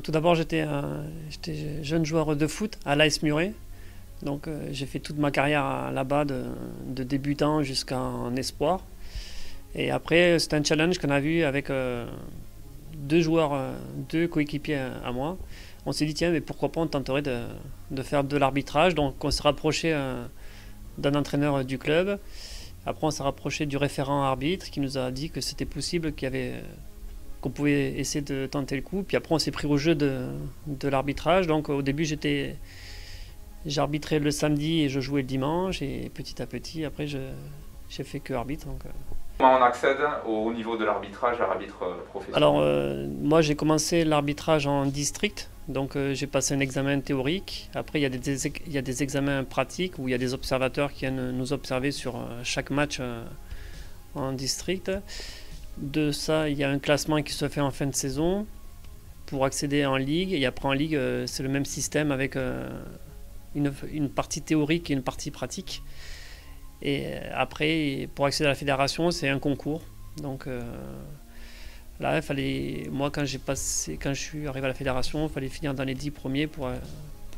Tout d'abord, j'étais jeune joueur de foot à l'AS Muret. Donc j'ai fait toute ma carrière là-bas de débutant jusqu'en espoir. Et après, c'était un challenge qu'on a vu avec deux coéquipiers à moi. On s'est dit, tiens, mais pourquoi pas on tenterait de faire de l'arbitrage. Donc on s'est rapproché d'un entraîneur du club. Après, on s'est rapproché du référent arbitre qui nous a dit que c'était possible, qu'on pouvait essayer de tenter le coup. Puis après, on s'est pris au jeu de l'arbitrage. Donc au début, j'arbitrais le samedi et je jouais le dimanche. Et petit à petit, après, j'ai fait que arbitre. Donc, Comment on accède au niveau de l'arbitrage à l'arbitre professionnel? Alors, moi, j'ai commencé l'arbitrage en district. Donc, j'ai passé un examen théorique. Après, il y a des examens pratiques où il y a des observateurs qui viennent nous observer sur chaque match en district. De ça, il y a un classement qui se fait en fin de saison pour accéder en ligue. Et après, en ligue, c'est le même système avec une partie théorique et une partie pratique. Et après, pour accéder à la fédération, c'est un concours. Donc là, moi, quand je suis arrivé à la fédération, il fallait finir dans les 10 premiers pour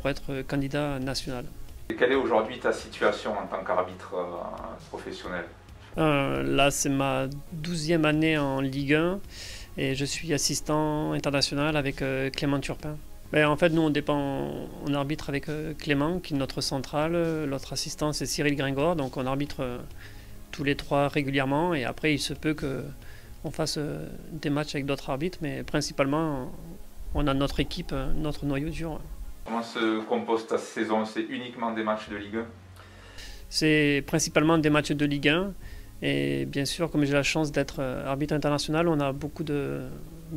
être candidat national. Et quelle est aujourd'hui ta situation en tant qu'arbitre professionnel? Là, c'est ma 12e année en Ligue 1 et je suis assistant international avec Clément Turpin. Ben, en fait, nous, on arbitre avec Clément, qui est notre centrale. L'autre assistant, c'est Cyril Gringor. Donc, on arbitre tous les trois régulièrement. Et après, il se peut qu'on fasse des matchs avec d'autres arbitres. Mais principalement, on a notre équipe, notre noyau dur. Comment se compose ta saison? C'est uniquement des matchs de Ligue 1? C'est principalement des matchs de Ligue 1. Et bien sûr, comme j'ai la chance d'être arbitre international, on a beaucoup de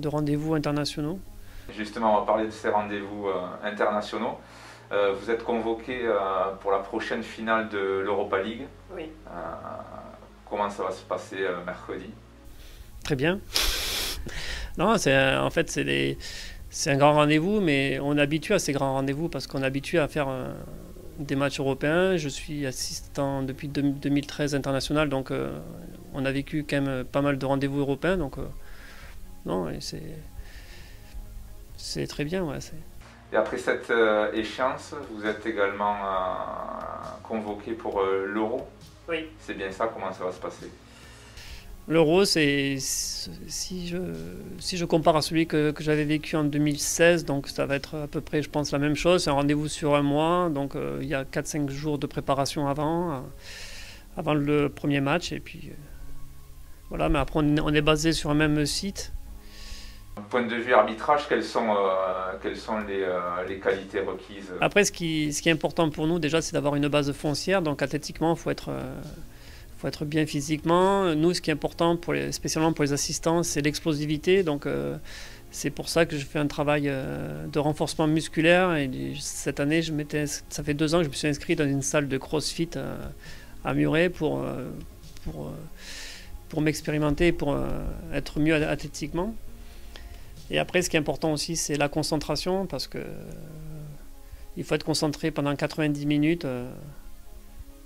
rendez-vous internationaux. Justement, on va parler de ces rendez-vous internationaux. Vous êtes convoqué pour la prochaine finale de l'Europa League. Oui. Comment ça va se passer mercredi? Très bien. Non, en fait, c'est un grand rendez-vous, mais on est habitué à ces grands rendez-vous parce qu'on est habitué à faire des matchs européens. Je suis assistant depuis 2013 international, donc on a vécu quand même pas mal de rendez-vous européens. Donc, non, c'est très bien. Ouais, Et après cette échéance, vous êtes également convoqué pour l'Euro. Oui. C'est bien ça, comment ça va se passer? L'Euro, si je compare à celui que j'avais vécu en 2016, donc ça va être à peu près, je pense, la même chose. C'est un rendez-vous sur un mois, donc il y a 4-5 jours de préparation avant le premier match. Et puis voilà, mais après on est basé sur un même site. Point de vue arbitrage, quelles sont les qualités requises? Après, ce qui est important pour nous déjà, c'est d'avoir une base foncière. Donc athlétiquement, il faut être bien physiquement. Nous, ce qui est important, spécialement pour les assistants, c'est l'explosivité. Donc c'est pour ça que je fais un travail de renforcement musculaire. Et cette année, ça fait 2 ans que je me suis inscrit dans une salle de CrossFit à Muret pour m'expérimenter, pour être mieux athlétiquement. Et après, ce qui est important aussi, c'est la concentration, parce que il faut être concentré pendant 90 minutes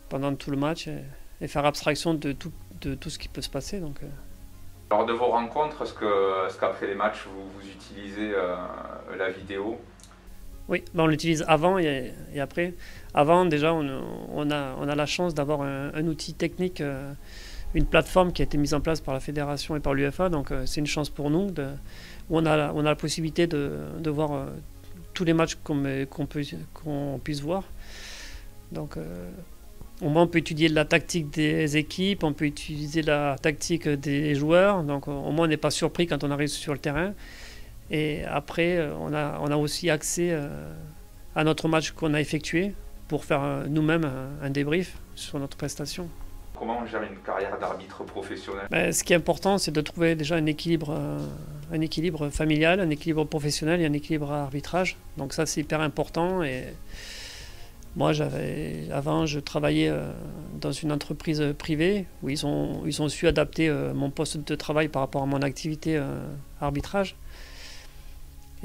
pendant tout le match et faire abstraction de tout ce qui peut se passer. Donc, Lors de vos rencontres, est-ce qu'après les matchs, vous utilisez la vidéo? Oui, on l'utilise avant et après. Avant, déjà, on a la chance d'avoir un outil technique, une plateforme qui a été mise en place par la fédération et par l'UEFA. Donc, c'est une chance pour nous où on a la possibilité de voir tous les matchs qu'on puisse voir. Donc, au moins, on peut étudier la tactique des équipes, on peut utiliser la tactique des joueurs. Donc, au moins, on n'est pas surpris quand on arrive sur le terrain. Et après, on a aussi accès à notre match qu'on a effectué pour faire nous-mêmes un débrief sur notre prestation. Comment on gère une carrière d'arbitre professionnel? Ce qui est important, c'est de trouver déjà un équilibre familial, un équilibre professionnel et un équilibre arbitrage. Donc ça, c'est hyper important. Et moi, avant, je travaillais dans une entreprise privée où ils ont su adapter mon poste de travail par rapport à mon activité arbitrage.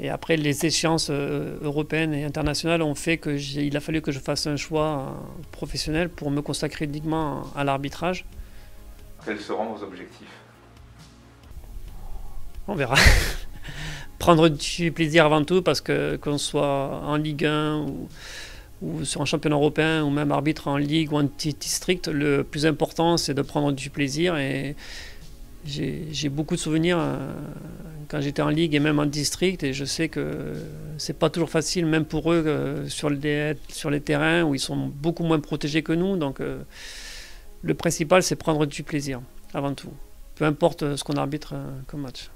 Et après, les échéances européennes et internationales ont fait qu'il a fallu que je fasse un choix professionnel pour me consacrer uniquement à l'arbitrage. Quels seront vos objectifs? On verra. prendre du plaisir avant tout, parce que qu'on soit en Ligue 1 ou sur un championnat européen, ou même arbitre en Ligue ou en district, le plus important c'est de prendre du plaisir. Et j'ai beaucoup de souvenirs quand j'étais en Ligue et même en district, et je sais que c'est pas toujours facile, même pour eux, sur les terrains où ils sont beaucoup moins protégés que nous. Donc le principal c'est prendre du plaisir avant tout, peu importe ce qu'on arbitre comme match.